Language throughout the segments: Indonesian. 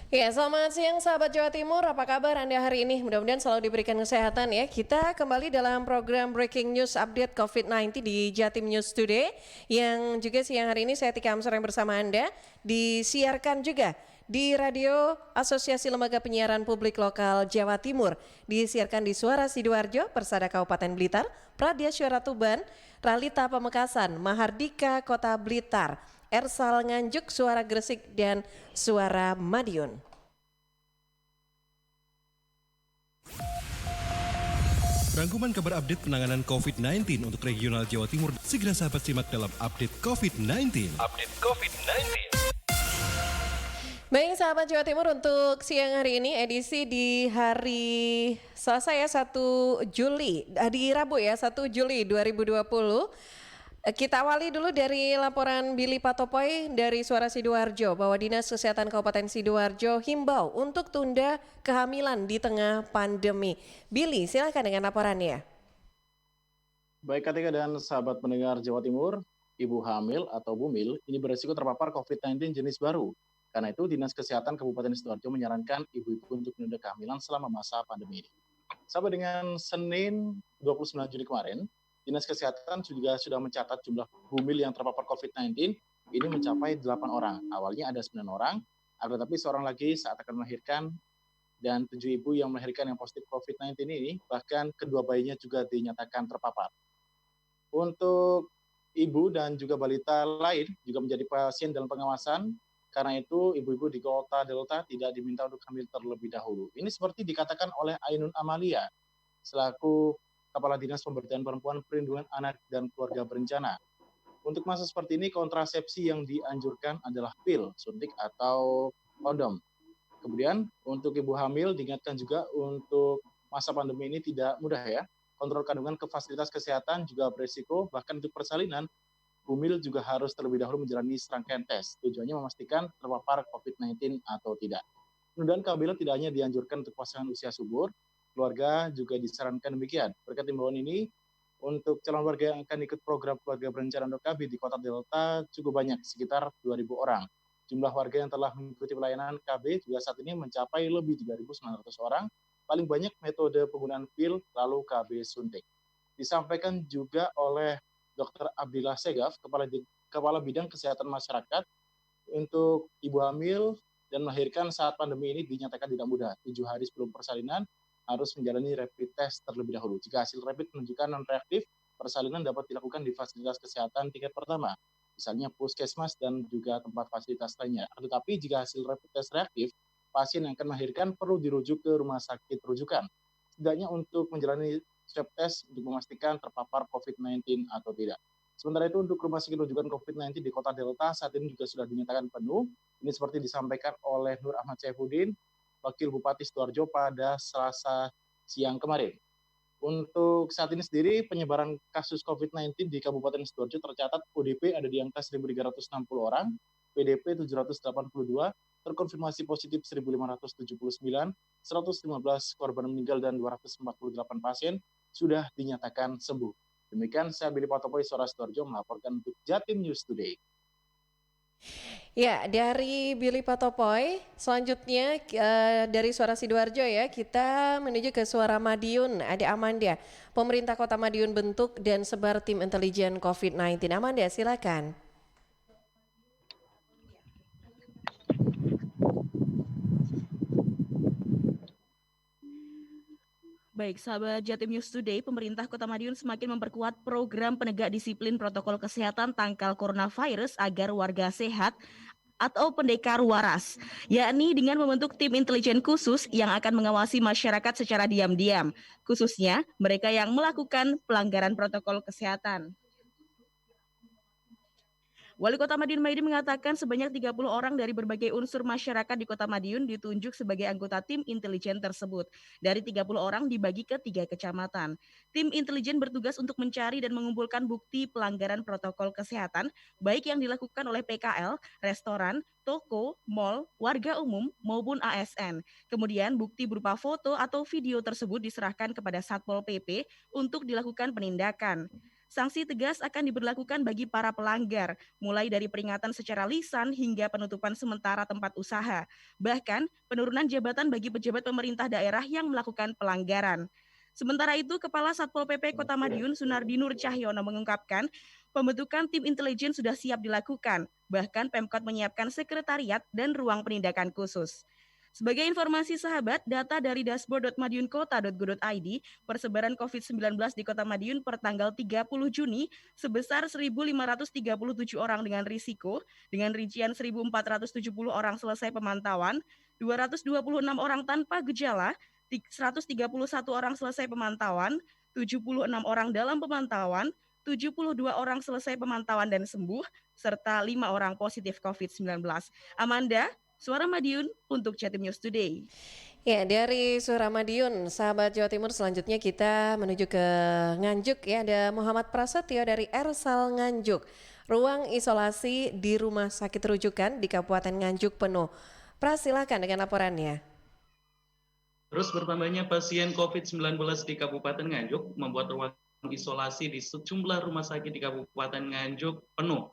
Ya, selamat siang sahabat Jawa Timur. Apa kabar Anda hari ini? Mudah-mudahan selalu diberikan kesehatan ya. Kita kembali dalam program Breaking News Update COVID-19 di Jatim News Today. Yang juga siang hari ini saya Tika Amsar yang bersama Anda. Disiarkan juga di Radio Asosiasi Lembaga Penyiaran Publik Lokal Jawa Timur. Disiarkan di Suara Sidoarjo, Persada Kabupaten Blitar, Pradia Suara Tuban, Ralita Pamekasan, Mahardika Kota Blitar, Ersal Nganjuk, Suara Gresik, dan Suara Madiun. Rangkuman kabar update penanganan COVID-19 untuk regional Jawa Timur segera sahabat simak dalam update COVID-19. Baik sahabat Jawa Timur, untuk siang hari ini edisi di hari Selasa ya 1 Juli, di Rabu ya 1 Juli 2020. Kita awali dulu dari laporan Billy Patopoy dari Suara Sidoarjo bahwa Dinas Kesehatan Kabupaten Sidoarjo himbau untuk tunda kehamilan di tengah pandemi. Billy, silakan dengan laporannya. Baik Katika dan sahabat pendengar Jawa Timur, ibu hamil atau bumil ini beresiko terpapar COVID-19 jenis baru. Karena itu Dinas Kesehatan Kabupaten Sidoarjo menyarankan ibu-ibu untuk menunda kehamilan selama masa pandemi ini. Sampai dengan Senin 29 Juli kemarin, Dinas Kesehatan juga sudah mencatat jumlah bumil yang terpapar COVID-19 ini mencapai 8 orang. Awalnya ada 9 orang, tetapi seorang lagi saat akan melahirkan dan 7 ibu yang melahirkan yang positif COVID-19 ini, bahkan kedua bayinya juga dinyatakan terpapar. Untuk ibu dan juga balita lain juga menjadi pasien dalam pengawasan, karena itu ibu-ibu di Kota Delta tidak diminta untuk hamil terlebih dahulu. Ini seperti dikatakan oleh Ainun Amalia, selaku Kepala Dinas Pemberdayaan Perempuan, Perlindungan Anak dan Keluarga Berencana. Untuk masa seperti ini, kontrasepsi yang dianjurkan adalah pil, suntik atau kondom. Kemudian untuk ibu hamil diingatkan juga untuk masa pandemi ini tidak mudah ya. Kontrol kandungan ke fasilitas kesehatan juga berisiko, bahkan untuk persalinan, bumil juga harus terlebih dahulu menjalani serangkaian tes. Tujuannya memastikan terpapar COVID-19 atau tidak. Penundaan kehamilan tidak hanya dianjurkan untuk pasangan usia subur, keluarga juga disarankan demikian. Berkat imbauan ini, untuk calon warga yang akan ikut program keluarga berencana atau KB di Kota Delta cukup banyak, sekitar 2.000 orang. Jumlah warga yang telah mengikuti pelayanan KB juga saat ini mencapai lebih 3.900 orang. Paling banyak metode penggunaan pil lalu KB suntik. Disampaikan juga oleh Dr. Abdillah Segaf, Kepala Bidang Kesehatan Masyarakat, untuk ibu hamil dan melahirkan saat pandemi ini dinyatakan tidak mudah. 7 hari sebelum persalinan harus menjalani rapid test terlebih dahulu. Jika hasil rapid menunjukkan non-reaktif, persalinan dapat dilakukan di fasilitas kesehatan tingkat pertama, misalnya puskesmas dan juga tempat fasilitas lainnya. Tetapi jika hasil rapid test reaktif, pasien yang akan melahirkan perlu dirujuk ke rumah sakit rujukan. Setidaknya untuk menjalani swab test untuk memastikan terpapar COVID-19 atau tidak. Sementara itu untuk rumah sakit rujukan COVID-19 di Kota Delta saat ini juga sudah dinyatakan penuh. Ini seperti disampaikan oleh Nur Ahmad Saifuddin, Wakil Bupati Sidoarjo pada Selasa siang kemarin. Untuk saat ini sendiri penyebaran kasus COVID-19 di Kabupaten Sidoarjo tercatat ODP ada di angka 1.360 orang, PDP 782, terkonfirmasi positif 1.579, 115 korban meninggal dan 248 pasien sudah dinyatakan sembuh. Demikian saya Billy Patopoy, Suara Sidoarjo melaporkan untuk Jatim News Today. Ya, dari Billy Patopoy, selanjutnya dari Suara Sidoarjo ya, kita menuju ke Suara Madiun. Ada Amanda, pemerintah Kota Madiun bentuk dan sebar tim intelijen COVID-19. Amanda, silakan. Baik, sahabat Jatim News Today, pemerintah Kota Madiun semakin memperkuat program penegak disiplin protokol kesehatan tangkal coronavirus agar warga sehat atau pendekar waras, yakni dengan membentuk tim intelijen khusus yang akan mengawasi masyarakat secara diam-diam, khususnya mereka yang melakukan pelanggaran protokol kesehatan. Wali Kota Madiun Maidi mengatakan sebanyak 30 orang dari berbagai unsur masyarakat di Kota Madiun ditunjuk sebagai anggota tim intelijen tersebut. Dari 30 orang dibagi ke 3 kecamatan. Tim intelijen bertugas untuk mencari dan mengumpulkan bukti pelanggaran protokol kesehatan, baik yang dilakukan oleh PKL, restoran, toko, mal, warga umum, maupun ASN. Kemudian bukti berupa foto atau video tersebut diserahkan kepada Satpol PP untuk dilakukan penindakan. Sanksi tegas akan diberlakukan bagi para pelanggar, mulai dari peringatan secara lisan hingga penutupan sementara tempat usaha. Bahkan, penurunan jabatan bagi pejabat pemerintah daerah yang melakukan pelanggaran. Sementara itu, Kepala Satpol PP Kota Madiun, Sunardi Nur Cahyono mengungkapkan, pembentukan tim intelijen sudah siap dilakukan. Bahkan Pemkot menyiapkan sekretariat dan ruang penindakan khusus. Sebagai informasi sahabat, data dari dashboard.madiunkota.go.id, persebaran COVID-19 di Kota Madiun per tanggal 30 Juni sebesar 1.537 orang dengan risiko, dengan rincian 1.470 orang selesai pemantauan, 226 orang tanpa gejala, 131 orang selesai pemantauan, 76 orang dalam pemantauan, 72 orang selesai pemantauan dan sembuh, serta 5 orang positif COVID-19. Amanda, Suara Madiun untuk Jatim News Today. Ya, dari Suramadiun, sahabat Jawa Timur, selanjutnya kita menuju ke Nganjuk ya. Ada Muhammad Prasetyo dari Ersal Nganjuk. Ruang isolasi di rumah sakit rujukan di Kabupaten Nganjuk penuh. Pras, silakan dengan laporannya. Terus bertambahnya pasien COVID-19 di Kabupaten Nganjuk membuat ruang isolasi di sejumlah rumah sakit di Kabupaten Nganjuk penuh.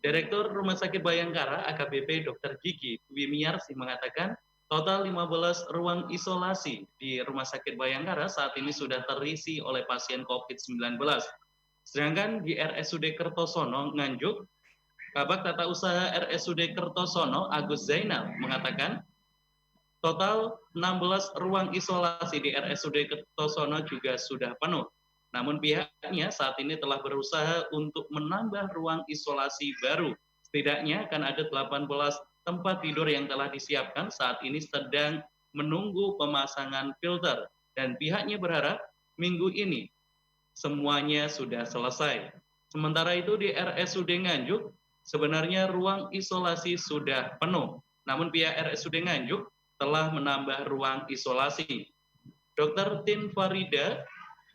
Direktur Rumah Sakit Bayangkara AKBP Dr. Gigi Dwi Miyarsi mengatakan total 15 ruang isolasi di Rumah Sakit Bayangkara saat ini sudah terisi oleh pasien COVID-19. Sedangkan di RSUD Kertosono Nganjuk, Kabak Tata Usaha RSUD Kertosono Agus Zainal mengatakan total 16 ruang isolasi di RSUD Kertosono juga sudah penuh. Namun pihaknya saat ini telah berusaha untuk menambah ruang isolasi baru. Setidaknya akan ada 18 tempat tidur yang telah disiapkan, saat ini sedang menunggu pemasangan filter. Dan pihaknya berharap minggu ini semuanya sudah selesai. Sementara itu di RSUD Nganjuk, sebenarnya ruang isolasi sudah penuh. Namun pihak RSUD Nganjuk telah menambah ruang isolasi. Dr. Tin Farida,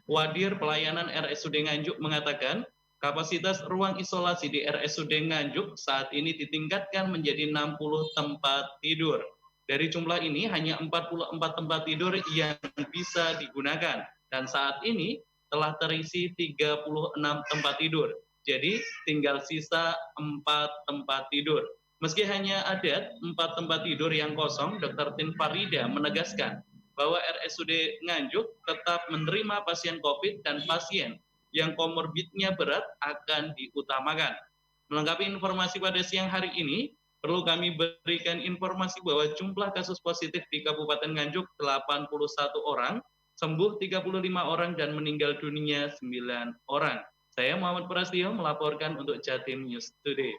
Wadir Pelayanan RSUD Nganjuk mengatakan, kapasitas ruang isolasi di RSUD Nganjuk saat ini ditingkatkan menjadi 60 tempat tidur. Dari jumlah ini hanya 44 tempat tidur yang bisa digunakan dan saat ini telah terisi 36 tempat tidur. Jadi tinggal sisa 4 tempat tidur. Meski hanya ada 4 tempat tidur yang kosong, Dr. Tin Farida menegaskan bahwa RSUD Nganjuk tetap menerima pasien COVID dan pasien yang komorbidnya berat akan diutamakan. Melengkapi informasi pada siang hari ini, perlu kami berikan informasi bahwa jumlah kasus positif di Kabupaten Nganjuk 81 orang, sembuh 35 orang dan meninggal dunia 9 orang. Saya Muhammad Prasetyo melaporkan untuk Jatim News Today.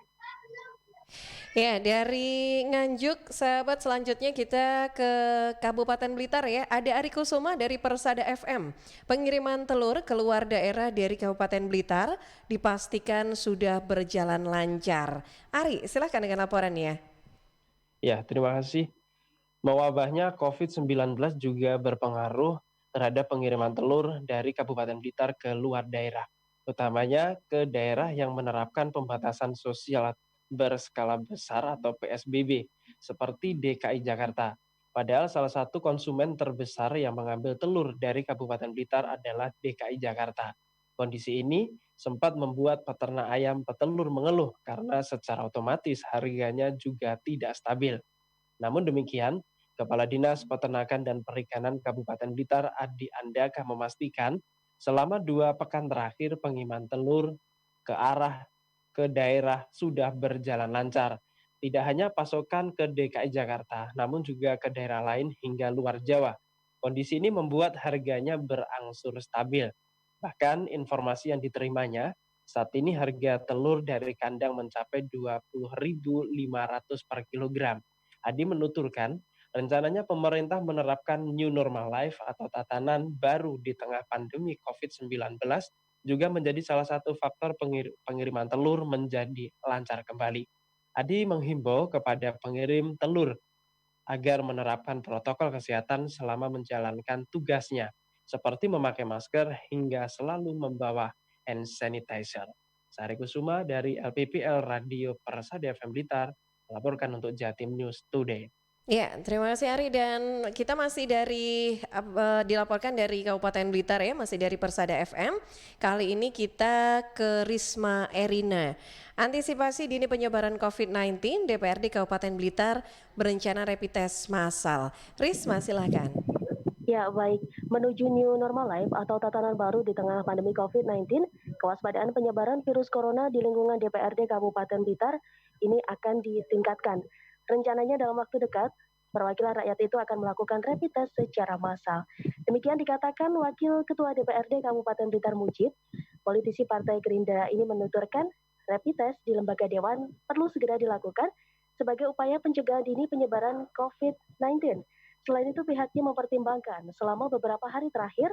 Ya, dari Nganjuk, sahabat, selanjutnya kita ke Kabupaten Blitar ya. Ada Ari Kusuma dari Persada FM. Pengiriman telur keluar daerah dari Kabupaten Blitar dipastikan sudah berjalan lancar. Ari, silahkan dengan laporannya. Ya, terima kasih. Mewabahnya COVID-19 juga berpengaruh terhadap pengiriman telur dari Kabupaten Blitar ke luar daerah, utamanya ke daerah yang menerapkan pembatasan sosial berskala besar atau PSBB, seperti DKI Jakarta. Padahal salah satu konsumen terbesar yang mengambil telur dari Kabupaten Blitar adalah DKI Jakarta. Kondisi ini sempat membuat peternak ayam petelur mengeluh karena secara otomatis harganya juga tidak stabil. Namun demikian, Kepala Dinas Peternakan dan Perikanan Kabupaten Blitar Adi Andaka memastikan selama 2 pekan terakhir pengiriman telur ke daerah sudah berjalan lancar. Tidak hanya pasokan ke DKI Jakarta, namun juga ke daerah lain hingga luar Jawa. Kondisi ini membuat harganya berangsur stabil. Bahkan informasi yang diterimanya, saat ini harga telur dari kandang mencapai 20.500 per kilogram. Adi menuturkan, rencananya pemerintah menerapkan new normal life atau tatanan baru di tengah pandemi COVID-19 juga menjadi salah satu faktor pengiriman telur menjadi lancar kembali. Adi menghimbau kepada pengirim telur agar menerapkan protokol kesehatan selama menjalankan tugasnya, seperti memakai masker hingga selalu membawa hand sanitizer. Sari Kusuma dari LPPL Radio Persada FM Blitar melaporkan untuk Jatim News Today. Ya, terima kasih Ari, dan kita masih dilaporkan dari Kabupaten Blitar ya, masih dari Persada FM. Kali ini kita ke Risma Erina. Antisipasi dini penyebaran COVID-19, DPRD Kabupaten Blitar berencana rapid test massal. Risma, silakan. Ya, baik. Menuju new normal life atau tatanan baru di tengah pandemi COVID-19, kewaspadaan penyebaran virus corona di lingkungan DPRD Kabupaten Blitar ini akan ditingkatkan. Rencananya dalam waktu dekat, perwakilan rakyat itu akan melakukan rapid test secara massal. Demikian dikatakan Wakil Ketua DPRD Kabupaten Blitar Mujib. Politisi Partai Gerindra ini menuturkan rapid test di lembaga dewan perlu segera dilakukan sebagai upaya pencegahan dini penyebaran COVID-19. Selain itu, pihaknya mempertimbangkan selama beberapa hari terakhir,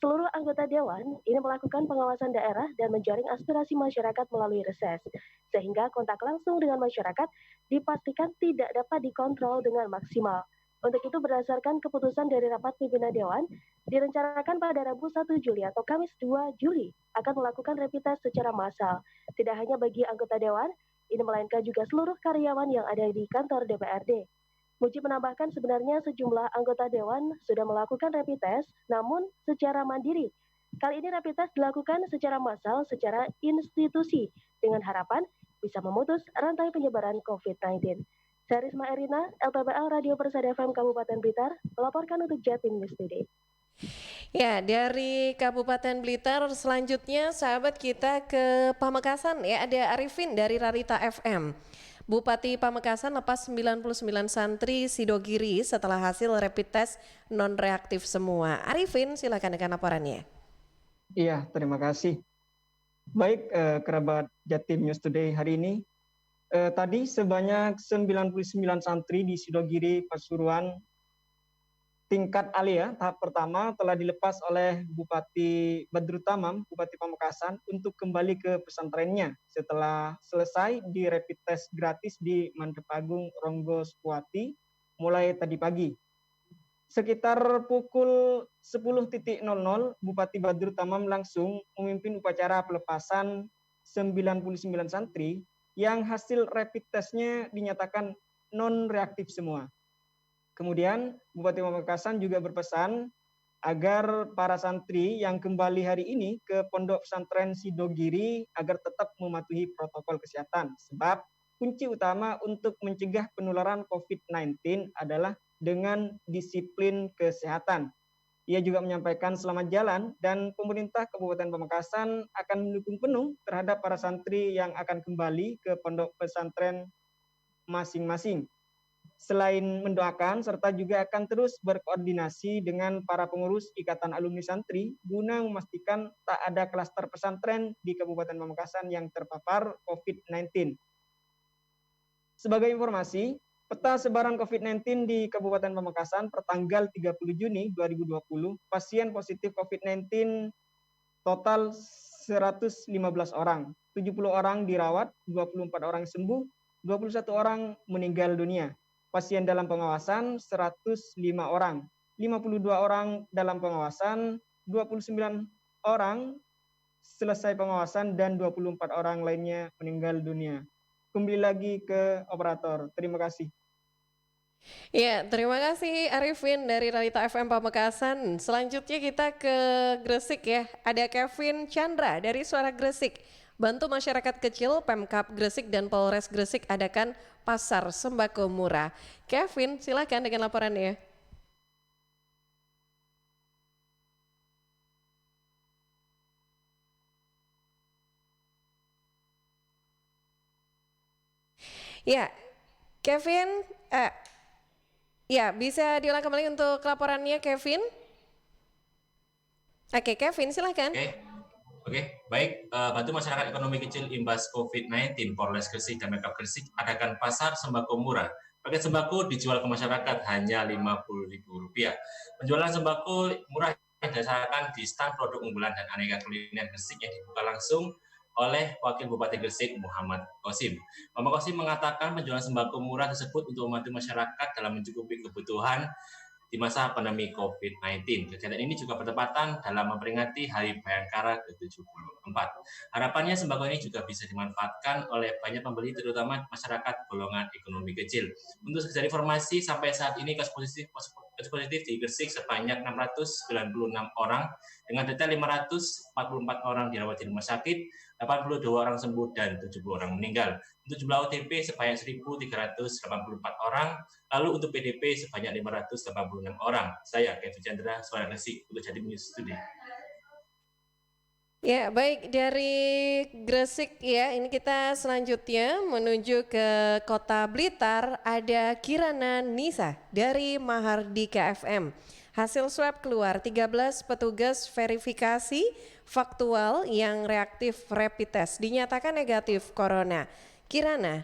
seluruh anggota Dewan ini melakukan pengawasan daerah dan menjaring aspirasi masyarakat melalui reses, sehingga kontak langsung dengan masyarakat dipastikan tidak dapat dikontrol dengan maksimal. Untuk itu, berdasarkan keputusan dari rapat pimpinan Dewan, direncanakan pada Rabu 1 Juli atau Kamis 2 Juli akan melakukan rapid test secara massal. Tidak hanya bagi anggota Dewan, ini melainkan juga seluruh karyawan yang ada di kantor DPRD. Mujib menambahkan sebenarnya sejumlah anggota Dewan sudah melakukan rapid test, namun secara mandiri. Kali ini rapid test dilakukan secara massal, secara institusi, dengan harapan bisa memutus rantai penyebaran COVID-19. Saya Risma Erina, LPPL Radio Persada FM Kabupaten Blitar, melaporkan untuk Jatim News Today. Ya, dari Kabupaten Blitar selanjutnya sahabat kita ke Pamekasan ya, ada Arifin dari Rarita FM. Bupati Pamekasan lepas 99 santri Sidogiri setelah hasil rapid test non-reaktif semua. Arifin, silakan dengan laporannya. Iya, terima kasih. Baik, kerabat Jatim News Today hari ini. Tadi sebanyak 99 santri di Sidogiri, Pasuruan, tingkat alia tahap pertama telah dilepas oleh Bupati Badrut Tamam, Bupati Pamekasan, untuk kembali ke pesantrennya setelah selesai di rapid test gratis di Mandep Agung, Ronggo, Sukuati mulai tadi pagi. Sekitar pukul 10.00, Bupati Badrut Tamam langsung memimpin upacara pelepasan 99 santri yang hasil rapid testnya dinyatakan non-reaktif semua. Kemudian Bupati Pamekasan juga berpesan agar para santri yang kembali hari ini ke Pondok Pesantren Sidogiri agar tetap mematuhi protokol kesehatan. Sebab kunci utama untuk mencegah penularan COVID-19 adalah dengan disiplin kesehatan. Ia juga menyampaikan selamat jalan dan pemerintah Kabupaten Pamekasan akan mendukung penuh terhadap para santri yang akan kembali ke Pondok Pesantren masing-masing. Selain mendoakan, serta juga akan terus berkoordinasi dengan para pengurus Ikatan Alumni Santri guna memastikan tak ada klaster pesantren di Kabupaten Pamekasan yang terpapar COVID-19. Sebagai informasi, peta sebaran COVID-19 di Kabupaten Pamekasan pertanggal 30 Juni 2020, pasien positif COVID-19 total 115 orang, 70 orang dirawat, 24 orang sembuh, 21 orang meninggal dunia. Pasien dalam pengawasan 105 orang, 52 orang dalam pengawasan, 29 orang selesai pengawasan dan 24 orang lainnya meninggal dunia. Kembali lagi ke operator. Terima kasih. Ya, terima kasih Arifin dari Rarita FM Pamekasan. Selanjutnya kita ke Gresik ya. Ada Kevin Chandra dari Suara Gresik. Bantu masyarakat kecil, Pemkab Gresik dan Polres Gresik adakan pasar sembako murah. Kevin, silakan dengan laporannya. Ya, Kevin, ya bisa diulang kembali untuk laporannya Kevin. Oke, Kevin silakan. Oke, baik. Bantu masyarakat ekonomi kecil imbas COVID-19, Polres Gresik dan Pemkab Gresik adakan pasar sembako murah. Paket sembako dijual ke masyarakat hanya Rp50.000. Penjualan sembako murah didasarkan di stand produk unggulan dan aneka kuliner Gresik yang dibuka langsung oleh Wakil Bupati Gresik Muhammad Qasim. Muhammad Qasim mengatakan penjualan sembako murah tersebut untuk membantu masyarakat dalam mencukupi kebutuhan di masa pandemi COVID-19. Kegiatan ini juga bertepatan dalam memperingati Hari Bayangkara ke-74. Harapannya sembako ini juga bisa dimanfaatkan oleh banyak pembeli, terutama masyarakat golongan ekonomi kecil. Untuk sekedar informasi, sampai saat ini kasus positif di Gresik sebanyak 696 orang, dengan detail 544 orang dirawat di rumah sakit, 82 orang sembuh, dan 70 orang meninggal. Untuk jumlah OTP sebanyak 1.384 orang, lalu untuk PDP sebanyak 586 orang. Saya, Kevin Chandra, Suara Gresik, untuk Jatim News Today. Ya, baik, dari Gresik ya, ini kita selanjutnya menuju ke Kota Blitar, ada Kirana Nisa dari Mahardika FM. Hasil swab keluar, 13 petugas verifikasi faktual yang reaktif rapid test dinyatakan negatif corona. Kirana.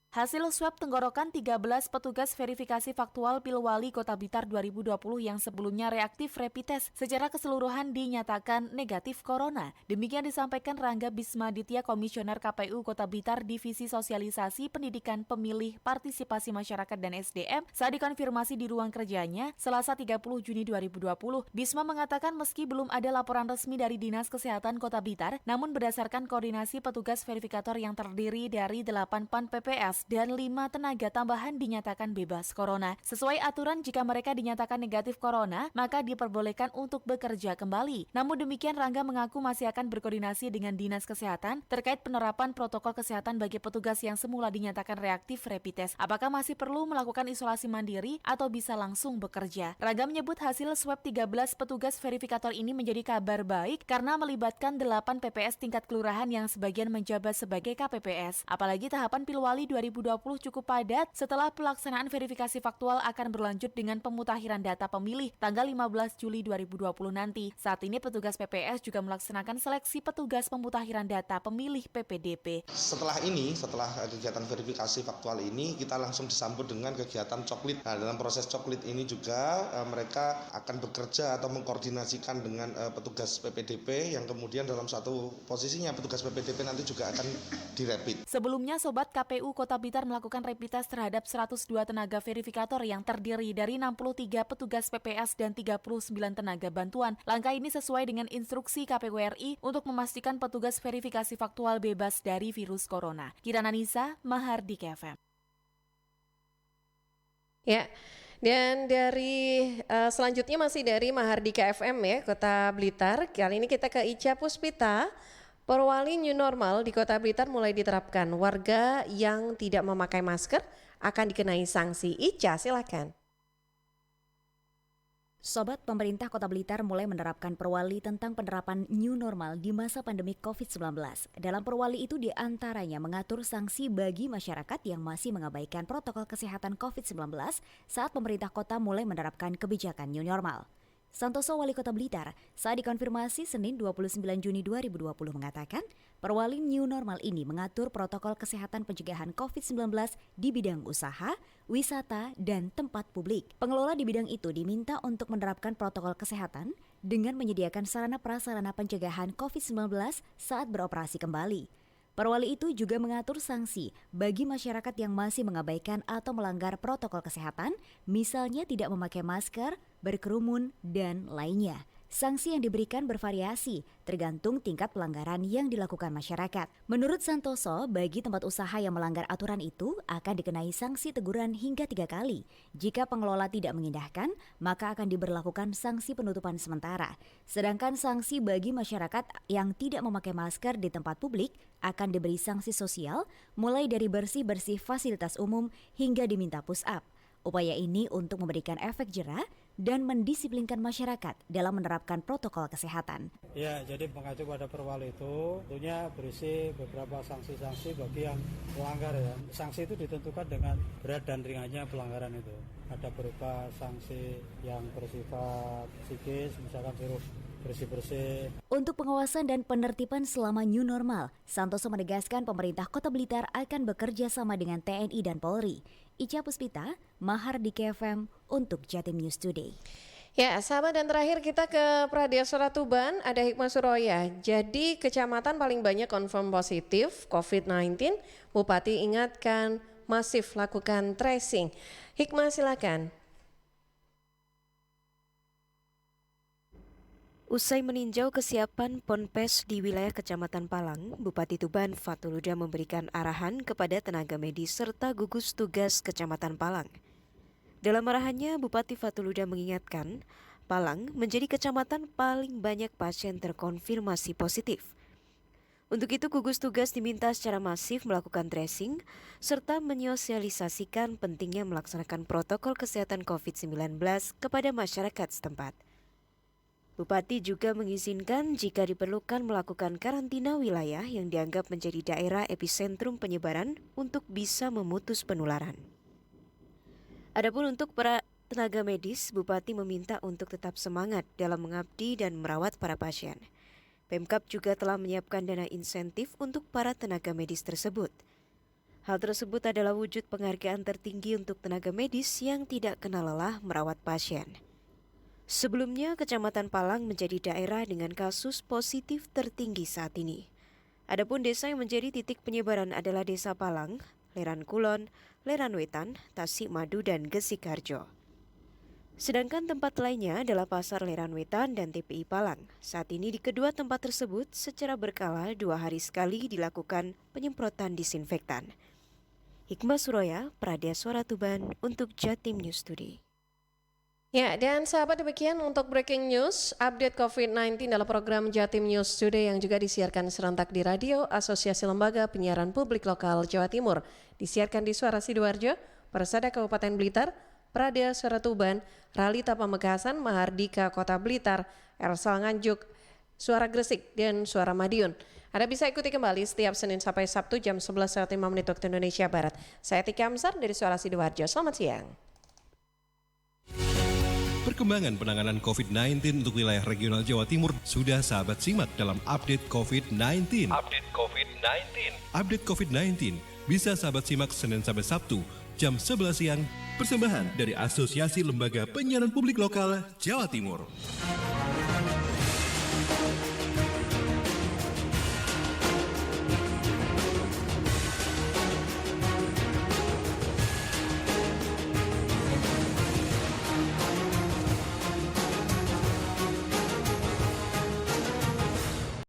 Hasil swab tenggorokan 13 petugas verifikasi faktual Pilwali Kota Blitar 2020 yang sebelumnya reaktif rapid test secara keseluruhan dinyatakan negatif corona. Demikian disampaikan Rangga Bismaditya, Komisioner KPU Kota Blitar Divisi Sosialisasi Pendidikan Pemilih Partisipasi Masyarakat dan SDM saat dikonfirmasi di ruang kerjanya Selasa 30 Juni 2020. Bisma mengatakan meski belum ada laporan resmi dari Dinas Kesehatan Kota Blitar, namun berdasarkan koordinasi petugas verifikator yang terdiri dari 8 PAN PPS dan 5 tenaga tambahan dinyatakan bebas corona. Sesuai aturan, jika mereka dinyatakan negatif corona, maka diperbolehkan untuk bekerja kembali. Namun demikian, Rangga mengaku masih akan berkoordinasi dengan Dinas Kesehatan terkait penerapan protokol kesehatan bagi petugas yang semula dinyatakan reaktif rapid test. Apakah masih perlu melakukan isolasi mandiri atau bisa langsung bekerja? Rangga menyebut hasil swab 13 petugas verifikator ini menjadi kabar baik karena melibatkan 8 PPS tingkat kelurahan yang sebagian menjabat sebagai KPPS. Apalagi tahapan Pilwali 2020 cukup padat setelah pelaksanaan verifikasi faktual akan berlanjut dengan pemutakhiran data pemilih tanggal 15 Juli 2020 nanti. Saat ini petugas PPS juga melaksanakan seleksi petugas pemutakhiran data pemilih PPDP. Setelah kegiatan verifikasi faktual ini, kita langsung disambut dengan kegiatan coklit. Nah, dalam proses coklit ini juga mereka akan bekerja atau mengkoordinasikan dengan petugas PPDP yang kemudian dalam satu posisinya petugas PPDP nanti juga akan direpit. Sebelumnya, Sobat KPU Kota Blitar melakukan rapid test terhadap 102 tenaga verifikator yang terdiri dari 63 petugas PPS dan 39 tenaga bantuan. Langkah ini sesuai dengan instruksi KPU RI untuk memastikan petugas verifikasi faktual bebas dari virus corona. Kirana Nisa, Mahardika FM. Ya, dan dari selanjutnya masih dari Mahardika FM ya, Kota Blitar. Kali ini kita ke Ica Puspita. Perwali new normal di Kota Blitar mulai diterapkan. Warga yang tidak memakai masker akan dikenai sanksi. Ica, silakan. Sobat, pemerintah Kota Blitar mulai menerapkan perwali tentang penerapan new normal di masa pandemi COVID-19. Dalam perwali itu diantaranya mengatur sanksi bagi masyarakat yang masih mengabaikan protokol kesehatan COVID-19 saat pemerintah kota mulai menerapkan kebijakan new normal. Santoso, Wali Kota Blitar, saat dikonfirmasi Senin 29 Juni 2020 mengatakan, perwali new normal ini mengatur protokol kesehatan pencegahan COVID-19 di bidang usaha, wisata, dan tempat publik. Pengelola di bidang itu diminta untuk menerapkan protokol kesehatan dengan menyediakan sarana prasarana pencegahan COVID-19 saat beroperasi kembali. Perwali itu juga mengatur sanksi bagi masyarakat yang masih mengabaikan atau melanggar protokol kesehatan, misalnya tidak memakai masker, berkerumun, dan lainnya. Sanksi yang diberikan bervariasi, tergantung tingkat pelanggaran yang dilakukan masyarakat. Menurut Santoso, bagi tempat usaha yang melanggar aturan itu akan dikenai sanksi teguran hingga 3 kali. Jika pengelola tidak mengindahkan, maka akan diberlakukan sanksi penutupan sementara. Sedangkan sanksi bagi masyarakat yang tidak memakai masker di tempat publik akan diberi sanksi sosial, mulai dari bersih-bersih fasilitas umum hingga diminta push up. Upaya ini untuk memberikan efek jera dan mendisiplinkan masyarakat dalam menerapkan protokol kesehatan. Ya, jadi mengacu pada perwali itu tentunya berisi beberapa sanksi-sanksi bagi yang melanggar ya. Sanksi itu ditentukan dengan berat dan ringannya pelanggaran itu. Ada berupa sanksi yang bersifat psikis, misalkan suruh bersih-bersih. Untuk pengawasan dan penertiban selama new normal, Santoso menegaskan pemerintah Kota Blitar akan bekerja sama dengan TNI dan Polri. Ica Puspita, Mahardika FM untuk Jatim News Today. Ya, sahabat, dan terakhir kita ke Pradyasura Tuban, ada Hikmah Suroya. Jadi kecamatan paling banyak konfirm positif COVID-19, Bupati ingatkan masif lakukan tracing. Hikmah silakan. Usai meninjau kesiapan Ponpes di wilayah Kecamatan Palang, Bupati Tuban Fatul Huda memberikan arahan kepada tenaga medis serta gugus tugas Kecamatan Palang. Dalam arahannya, Bupati Fatul Huda mengingatkan, Palang menjadi kecamatan paling banyak pasien terkonfirmasi positif. Untuk itu, gugus tugas diminta secara masif melakukan tracing serta menyosialisasikan pentingnya melaksanakan protokol kesehatan COVID-19 kepada masyarakat setempat. Bupati juga mengizinkan jika diperlukan melakukan karantina wilayah yang dianggap menjadi daerah epicentrum penyebaran untuk bisa memutus penularan. Adapun untuk para tenaga medis, Bupati meminta untuk tetap semangat dalam mengabdi dan merawat para pasien. Pemkab juga telah menyiapkan dana insentif untuk para tenaga medis tersebut. Hal tersebut adalah wujud penghargaan tertinggi untuk tenaga medis yang tidak kenal lelah merawat pasien. Sebelumnya, Kecamatan Palang menjadi daerah dengan kasus positif tertinggi saat ini. Adapun desa yang menjadi titik penyebaran adalah Desa Palang, Leran Kulon, Leran Wetan, Tasik Madu, dan Gesikarjo. Sedangkan tempat lainnya adalah Pasar Leran Wetan dan TPI Palang. Saat ini di kedua tempat tersebut secara berkala 2 hari sekali dilakukan penyemprotan disinfektan. Hikmah Suroya, Pradya Suara Tuban untuk Jatim News Today. Ya, dan sahabat demikian untuk breaking news update COVID-19 dalam program Jatim News Today yang juga disiarkan serentak di radio Asosiasi Lembaga Penyiaran Publik Lokal Jawa Timur. Disiarkan di Suara Sidoarjo, Persada Kabupaten Blitar, Pradya Suara Tuban, Ralita Pamekasan, Mahardika Kota Blitar, Ersal Nganjuk, Suara Gresik, dan Suara Madiun. Anda bisa ikuti kembali setiap Senin sampai Sabtu jam 11.05 waktu Indonesia Barat. Saya Tika Amsar dari Suara Sidoarjo. Selamat siang. Perkembangan penanganan COVID-19 untuk wilayah regional Jawa Timur sudah sahabat simak dalam update COVID-19. Update COVID-19 bisa sahabat simak Senin sampai Sabtu jam 11 siang. Persembahan dari Asosiasi Lembaga Penyiaran Publik Lokal Jawa Timur.